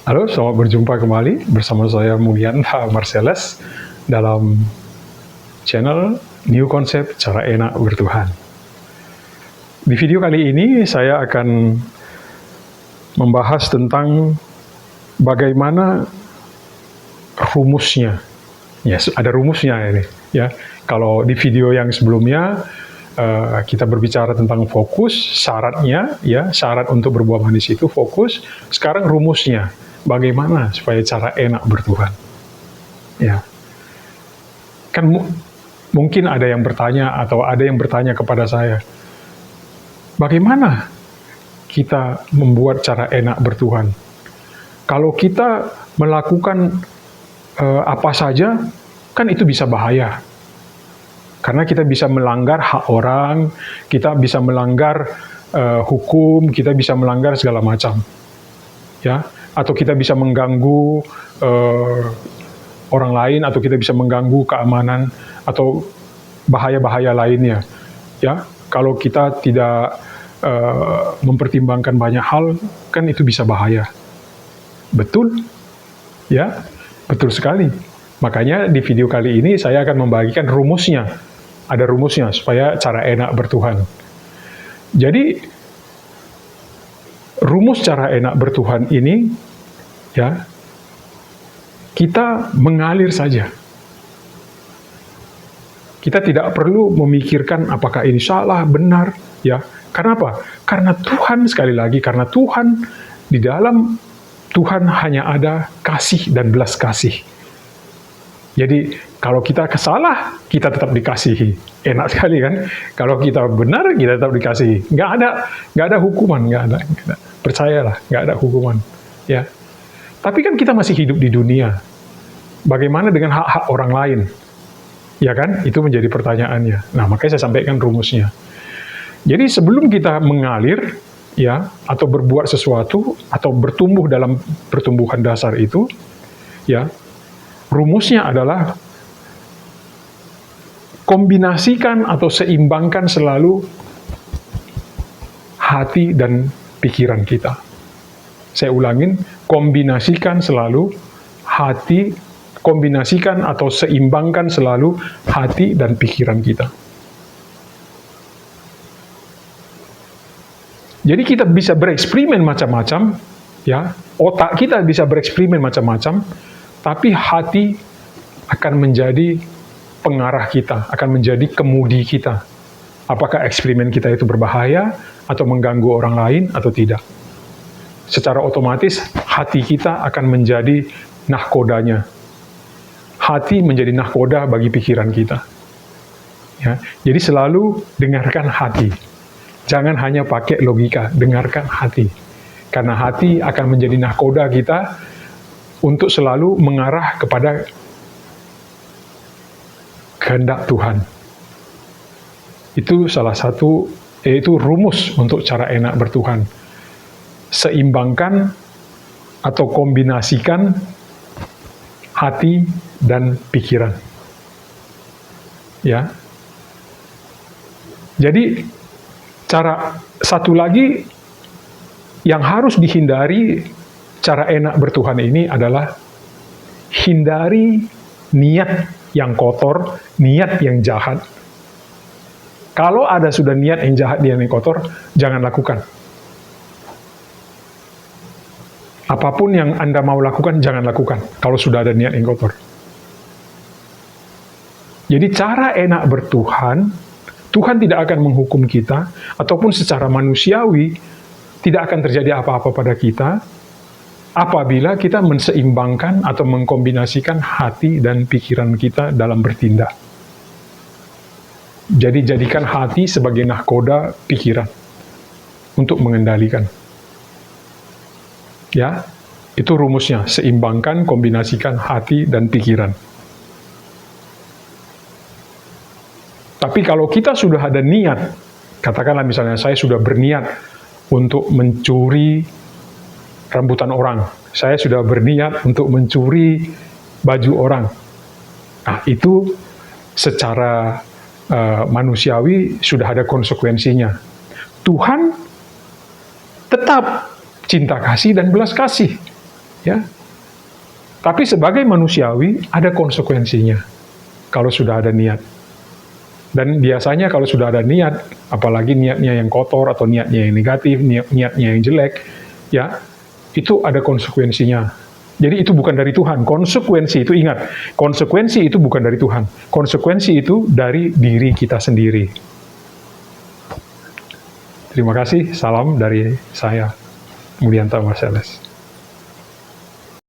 Halo, selamat berjumpa kembali bersama saya Mulyanta Marcellus dalam channel New Concept Cara Enak Bertuhan. Di video kali ini saya akan membahas tentang bagaimana rumusnya. Ya, ada rumusnya ini. Ya, kalau di video yang sebelumnya kita berbicara tentang fokus, syaratnya, ya, syarat untuk berbuah manis itu fokus. Sekarang rumusnya. Bagaimana supaya cara enak bertuhan? Ya, kan mungkin ada yang bertanya atau ada yang bertanya kepada saya, bagaimana kita membuat cara enak bertuhan? Kalau kita melakukan apa saja, kan itu bisa bahaya. Karena kita bisa melanggar hak orang, kita bisa melanggar hukum, kita bisa melanggar segala macam. Ya, atau kita bisa mengganggu orang lain, atau kita bisa mengganggu keamanan, atau bahaya-bahaya lainnya. Ya, kalau kita tidak mempertimbangkan banyak hal, kan itu bisa bahaya. Betul? Ya, betul sekali. Makanya di video kali ini saya akan membagikan rumusnya. Ada rumusnya supaya cara enak bertuhan. Jadi, rumus cara enak bertuhan ini, ya, kita mengalir saja. Kita tidak perlu memikirkan apakah ini salah, benar, ya. Karena apa? Karena Tuhan, sekali lagi, karena Tuhan, di dalam Tuhan hanya ada kasih dan belas kasih. Jadi, kalau kita salah, kita tetap dikasihi. Enak sekali kan? Kalau kita benar, kita tetap dikasihi. Nggak ada hukuman, nggak ada. Percayalah, nggak ada hukuman. Ya. Tapi kan kita masih hidup di dunia. Bagaimana dengan hak-hak orang lain? Ya kan? Itu menjadi pertanyaannya. Nah, makanya saya sampaikan rumusnya. Jadi sebelum kita mengalir, ya, atau berbuat sesuatu, atau bertumbuh dalam pertumbuhan dasar itu, ya, rumusnya adalah kombinasikan atau seimbangkan selalu hati dan pikiran kita. Saya ulangin, kombinasikan selalu hati, kombinasikan atau seimbangkan selalu hati dan pikiran kita. Jadi kita bisa bereksperimen macam-macam, ya, otak kita bisa bereksperimen macam-macam, tapi hati akan menjadi pengarah kita, akan menjadi kemudi kita. Apakah eksperimen kita itu berbahaya, atau mengganggu orang lain, atau tidak. Secara otomatis, hati kita akan menjadi nahkodanya. Hati menjadi nahkoda bagi pikiran kita. Ya, jadi selalu dengarkan hati. Jangan hanya pakai logika, dengarkan hati. Karena hati akan menjadi nahkoda kita untuk selalu mengarah kepada kehendak Tuhan. Itu salah satu, yaitu rumus untuk cara enak bertuhan. Seimbangkan atau kombinasikan hati dan pikiran. Ya. Jadi, cara satu lagi yang harus dihindari cara enak bertuhan ini adalah hindari niat yang kotor, niat yang jahat. Kalau ada sudah niat yang jahat, niat yang kotor, jangan lakukan. Apapun yang Anda mau lakukan, jangan lakukan kalau sudah ada niat yang kotor. Jadi cara enak bertuhan, Tuhan tidak akan menghukum kita, ataupun secara manusiawi, tidak akan terjadi apa-apa pada kita, apabila kita menseimbangkan atau mengkombinasikan hati dan pikiran kita dalam bertindak. Jadi jadikan hati sebagai nahkoda pikiran untuk mengendalikan. Ya, itu rumusnya, seimbangkan, kombinasikan hati dan pikiran. Tapi kalau kita sudah ada niat, katakanlah misalnya saya sudah berniat untuk mencuri rambutan orang, saya sudah berniat untuk mencuri baju orang. Nah, itu secara manusiawi sudah ada konsekuensinya. Tuhan tetap cinta kasih dan belas kasih. Ya. Tapi sebagai manusiawi ada konsekuensinya kalau sudah ada niat. Dan biasanya kalau sudah ada niat, apalagi niatnya yang kotor atau niatnya yang negatif, niatnya yang jelek, ya, itu ada konsekuensinya. Jadi itu bukan dari Tuhan. Konsekuensi itu, ingat, konsekuensi itu bukan dari Tuhan. Konsekuensi itu dari diri kita sendiri. Terima kasih, salam dari saya, Mulyanto Marcellus.